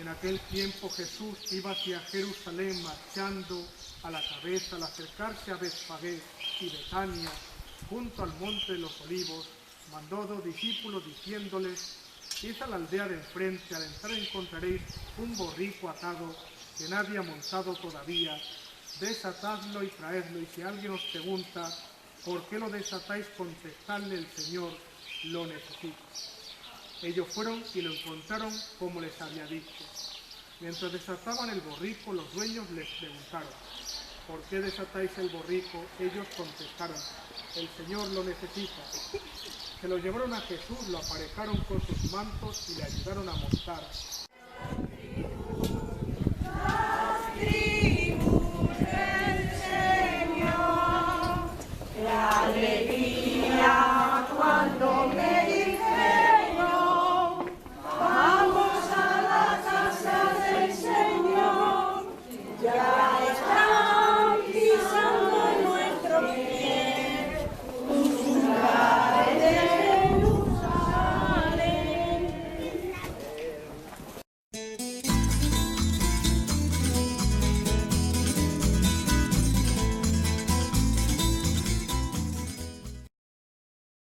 En aquel tiempo Jesús iba hacia Jerusalén marchando a la cabeza al acercarse a Betfagé y Betania, junto al monte de los olivos, mandó a 2 discípulos diciéndoles: id a la aldea de enfrente, al entrar encontraréis un borrico atado que nadie ha montado todavía, desatadlo y traedlo, y si alguien os pregunta por qué lo desatáis, contestadle: el Señor lo necesita. Ellos fueron y lo encontraron como les había dicho. Mientras desataban el borrico, los dueños les preguntaron: ¿por qué desatáis el borrico? Ellos contestaron: el Señor lo necesita. Se lo llevaron a Jesús, lo aparejaron con sus mantos y le ayudaron a montar.